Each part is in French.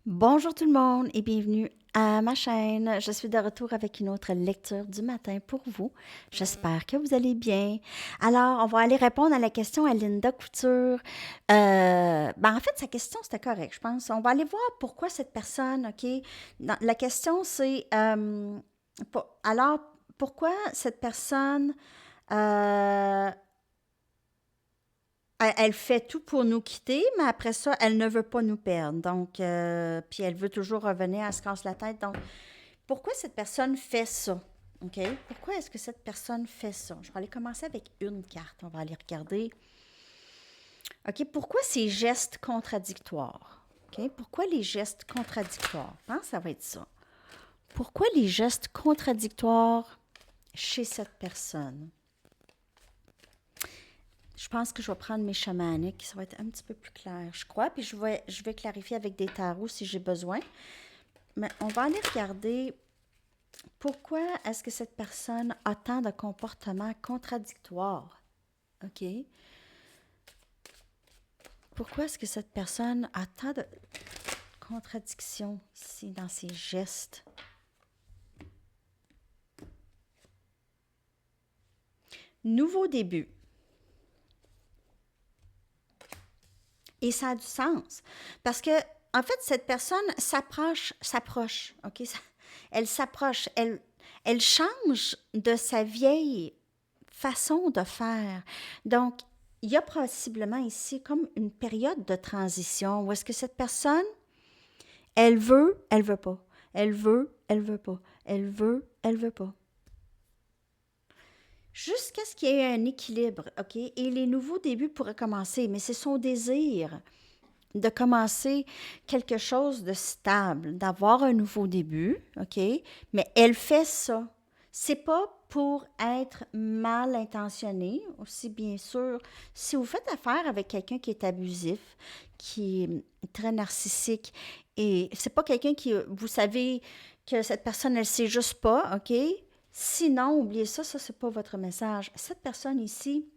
Bonjour tout le monde et bienvenue à ma chaîne. Je suis de retour avec une autre lecture du matin pour vous. J'espère que vous allez bien. Alors, on va aller répondre à la question à Linda Couture. En fait, sa question, c'était correct, je pense. On va aller voir pourquoi cette personne, OK? La question, c'est, alors, pourquoi cette personne euh, elle fait tout pour nous quitter, mais après ça, elle ne veut pas nous perdre. Donc, puis elle veut toujours revenir, elle se casse la tête. Donc, pourquoi cette personne fait ça? OK? Pourquoi est-ce que cette personne fait ça? Je vais aller commencer avec une carte. On va aller regarder. OK? Pourquoi ces gestes contradictoires? OK? Pourquoi les gestes contradictoires? Je pense que ça va être ça. Pourquoi les gestes contradictoires chez cette personne? Je pense que je vais prendre mes chamaniques, ça va être un petit peu plus clair, je crois. Puis je vais clarifier avec des tarots si j'ai besoin. Mais on va aller regarder pourquoi est-ce que cette personne a tant de comportements contradictoires. OK? Pourquoi est-ce que cette personne a tant de contradictions ici dans ses gestes? Nouveau début. Et ça a du sens. Parce que, en fait, cette personne s'approche, OK? Elle s'approche, elle change de sa vieille façon de faire. Donc, il y a possiblement ici comme une période de transition où est-ce que cette personne, elle veut pas. Elle veut pas. Elle veut pas. Jusqu'à ce qu'il y ait un équilibre, OK? Et les nouveaux débuts pourraient commencer, mais c'est son désir de commencer quelque chose de stable, d'avoir un nouveau début, OK? Mais elle fait ça. C'est pas pour être mal intentionné, aussi bien sûr. Si vous faites affaire avec quelqu'un qui est abusif, qui est très narcissique, et c'est pas quelqu'un qui, vous savez que cette personne, elle sait juste pas, OK? Sinon, oubliez ça, ça c'est pas votre message. Cette personne ici,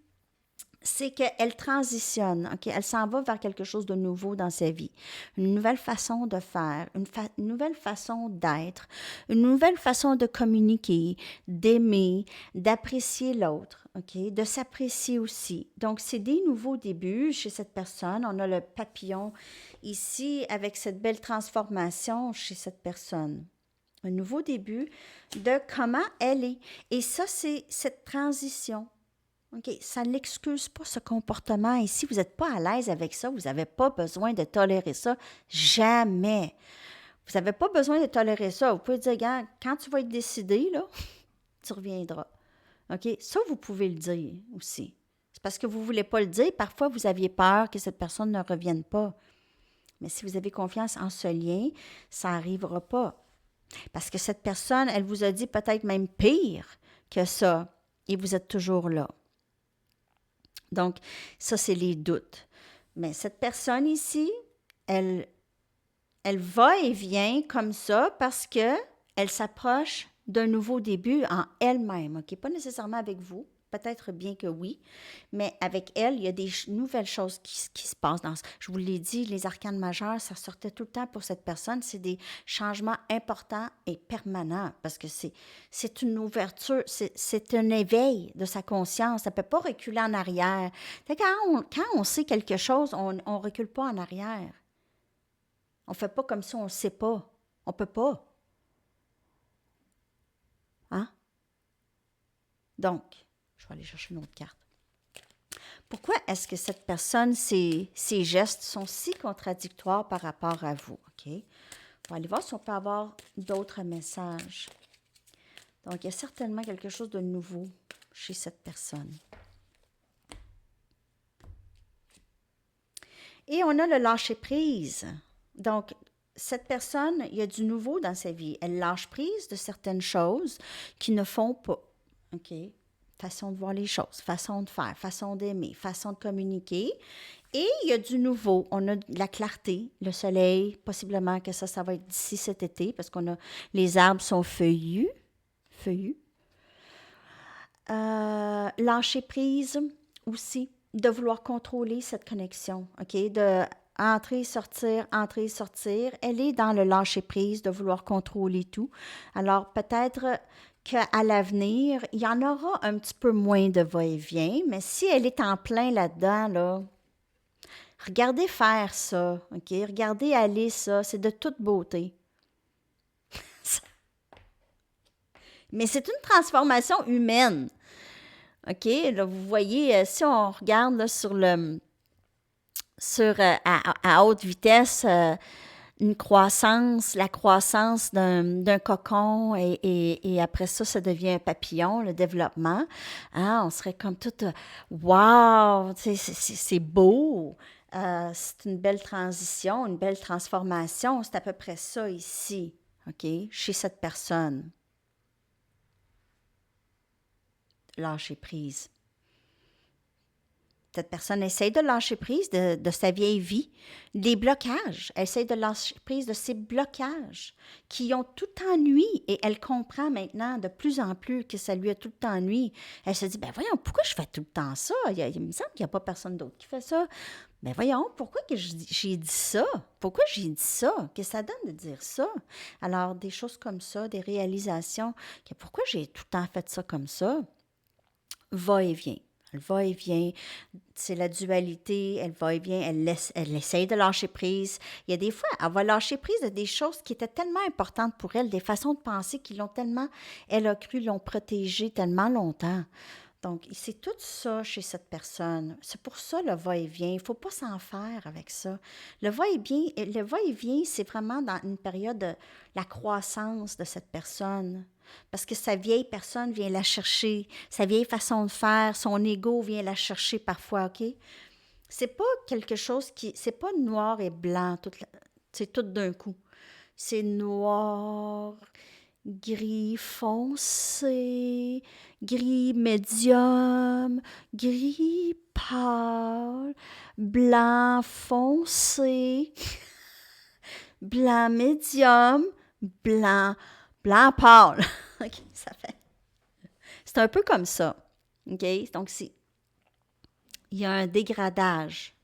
c'est qu'elle transitionne, OK? Elle s'en va vers quelque chose de nouveau dans sa vie. Une nouvelle façon de faire, une nouvelle façon d'être, une nouvelle façon de communiquer, d'aimer, d'apprécier l'autre, OK? De s'apprécier aussi. Donc, c'est des nouveaux débuts chez cette personne. On a le papillon ici avec cette belle transformation chez cette personne. Un nouveau début de comment elle est. Et ça, c'est cette transition. OK, ça ne l'excuse pas ce comportement. Et si vous n'êtes pas à l'aise avec ça, vous n'avez pas besoin de tolérer ça. Jamais. Vous n'avez pas besoin de tolérer ça. Vous pouvez dire, regarde, quand tu vas être décidé, là, tu reviendras. OK? Ça, vous pouvez le dire aussi. C'est parce que vous ne voulez pas le dire. Parfois, vous aviez peur que cette personne ne revienne pas. Mais si vous avez confiance en ce lien, ça n'arrivera pas. Parce que cette personne, elle vous a dit peut-être même pire que ça. Et vous êtes toujours là. Donc, ça, c'est les doutes. Mais cette personne ici, elle, elle va et vient comme ça parce que elle s'approche d'un nouveau début en elle-même, OK? Pas nécessairement avec vous, peut-être bien que oui, mais avec elle, il y a des nouvelles choses qui se passent. Je vous l'ai dit, les arcanes majeures, ça sortait tout le temps pour cette personne. C'est des changements importants et permanents parce que c'est une ouverture, c'est un éveil de sa conscience. Ça ne peut pas reculer en arrière. Quand on sait quelque chose, on ne recule pas en arrière. On ne fait pas comme si on ne sait pas. On ne peut pas. Hein? Donc, je vais aller chercher une autre carte. Pourquoi est-ce que cette personne, ses gestes sont si contradictoires par rapport à vous? OK? On va aller voir si on peut avoir d'autres messages. Donc, il y a certainement quelque chose de nouveau chez cette personne. Et on a le lâcher-prise. Donc, cette personne, il y a du nouveau dans sa vie. Elle lâche prise de certaines choses qui ne font pas. OK? Façon de voir les choses, façon de faire, façon d'aimer, façon de communiquer. Et il y a du nouveau. On a de la clarté, le soleil, possiblement que ça va être d'ici cet été, parce qu'on a les arbres sont feuillus. Feuillus. Lâcher prise aussi, de vouloir contrôler cette connexion, OK? De entrer, sortir. Elle est dans le lâcher-prise, de vouloir contrôler tout. Alors, peut-être qu'à l'avenir, il y en aura un petit peu moins de va-et-vient, mais si elle est en plein là-dedans, là, regardez faire ça, OK? Regardez aller ça, c'est de toute beauté. Mais c'est une transformation humaine. OK? Là, vous voyez, si on regarde là, à haute vitesse, la croissance d'un cocon et après ça, ça devient un papillon, le développement. Hein, on serait comme tout, wow, c'est beau. C'est une belle transition, une belle transformation. C'est à peu près ça ici, OK, chez cette personne. Lâcher prise. Cette personne essaie de lâcher prise de sa vieille vie, des blocages. Elle essaie de lâcher prise de ses blocages qui ont tout ennui et elle comprend maintenant de plus en plus que ça lui a tout le temps ennui. Elle se dit, ben voyons, pourquoi je fais tout le temps ça? Il me semble qu'il n'y a pas personne d'autre qui fait ça. Ben voyons, pourquoi que j'ai dit ça? Pourquoi j'ai dit ça? Qu'est-ce que ça donne de dire ça? Alors, des choses comme ça, des réalisations, que pourquoi j'ai tout le temps fait ça comme ça? Va et vient. Elle va et vient, c'est la dualité, elle va et vient, elle essaye de lâcher prise. Il y a des fois, elle va lâcher prise de des choses qui étaient tellement importantes pour elle, des façons de penser qui l'ont tellement, elle a cru, l'ont protégée tellement longtemps. Donc, c'est tout ça chez cette personne. C'est pour ça le va-et-vient. Il ne faut pas s'en faire avec ça. Le va-et-vient, c'est vraiment dans une période de la croissance de cette personne. Parce que sa vieille personne vient la chercher, sa vieille façon de faire, son ego vient la chercher parfois, OK? C'est pas quelque chose c'est pas noir et blanc, c'est tout d'un coup. C'est noir, gris foncé, gris médium, gris pâle, blanc foncé, blanc médium, blanc, blanc pâle. OK, ça fait. C'est un peu comme ça. OK? Donc, il y a un dégradage,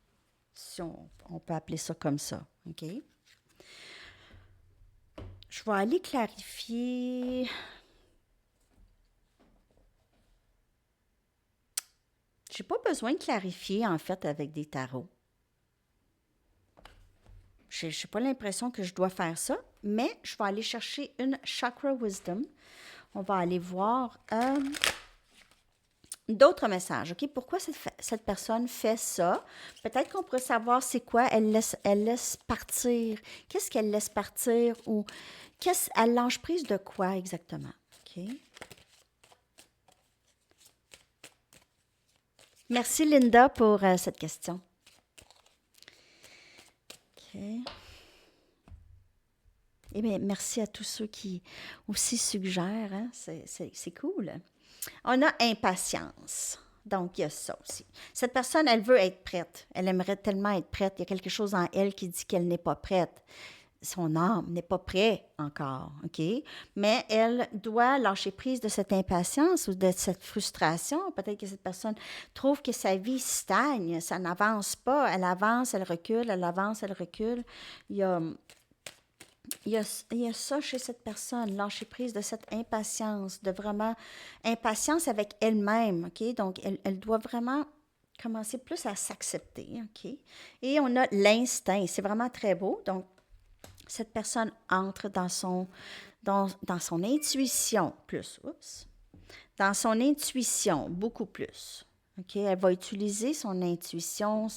si on peut appeler ça comme ça. OK? Je vais aller clarifier. Je n'ai pas besoin de clarifier, en fait, avec des tarots. Je n'ai pas l'impression que je dois faire ça, mais je vais aller chercher une Chakra Wisdom. On va aller voir d'autres messages. OK? Pourquoi cette personne fait ça? Peut-être qu'on pourrait savoir c'est quoi elle laisse partir. Qu'est-ce qu'elle laisse partir ou elle lâche prise de quoi exactement? OK? Merci Linda pour cette question. OK. Eh bien, merci à tous ceux qui aussi suggèrent. Hein? C'est cool. On a impatience. Donc, il y a ça aussi. Cette personne, elle veut être prête. Elle aimerait tellement être prête. Il y a quelque chose en elle qui dit qu'elle n'est pas prête. Son âme n'est pas prête encore, OK? Mais elle doit lâcher prise de cette impatience ou de cette frustration. Peut-être que cette personne trouve que sa vie stagne, ça n'avance pas. Elle avance, elle recule, elle avance, elle recule. Il y a ça chez cette personne, lâcher prise de cette impatience, de vraiment impatience avec elle-même, OK? Donc, elle doit vraiment commencer plus à s'accepter, OK? Et on a l'instinct, c'est vraiment très beau. Donc, cette personne entre dans son intuition plus, dans son intuition beaucoup plus. OK? Elle va utiliser son intuition,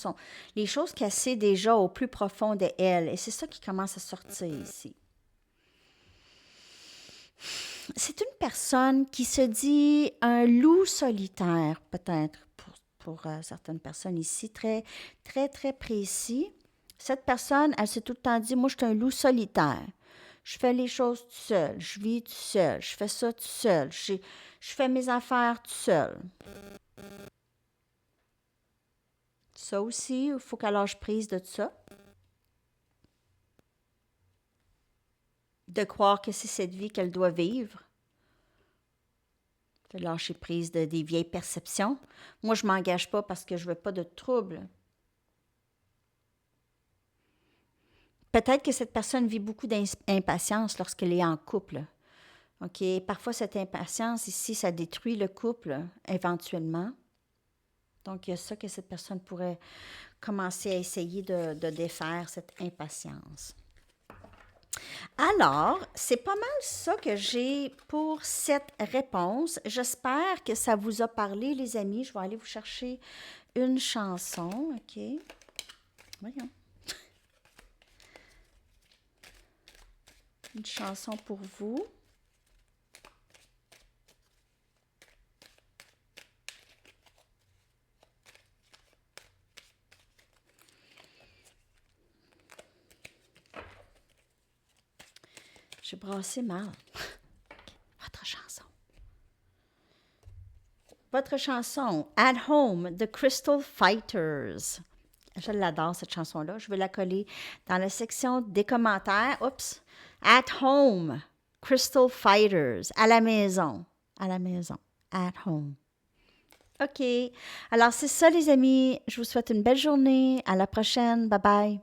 les choses qu'elle sait déjà au plus profond de elle. Et c'est ça qui commence à sortir ici. C'est une personne qui se dit un loup solitaire, peut-être pour certaines personnes ici, très, très, très précis. Cette personne, elle s'est tout le temps dit, moi, je suis un loup solitaire. Je fais les choses tout seul, je vis tout seul, je fais ça tout seul, je fais mes affaires tout seul. Ça aussi, il faut qu'elle lâche prise de tout ça. De croire que c'est cette vie qu'elle doit vivre. De lâcher prise des vieilles perceptions. Moi, je ne m'engage pas parce que je ne veux pas de trouble. peut-être que cette personne vit beaucoup d'impatience lorsqu'elle est en couple. OK? Parfois, cette impatience ici, ça détruit le couple éventuellement. Donc, il y a ça que cette personne pourrait commencer à essayer de défaire, cette impatience. Alors, c'est pas mal ça que j'ai pour cette réponse. J'espère que ça vous a parlé, les amis. Je vais aller vous chercher une chanson, OK? Voyons. Une chanson pour vous. J'ai brassé mal. Votre chanson. Votre chanson, At Home, The Crystal Fighters. Je l'adore, cette chanson-là. Je vais la coller dans la section des commentaires. Oups. At Home, Crystal Fighters. À la maison. À la maison. At Home. OK. Alors, c'est ça, les amis. Je vous souhaite une belle journée. À la prochaine. Bye bye.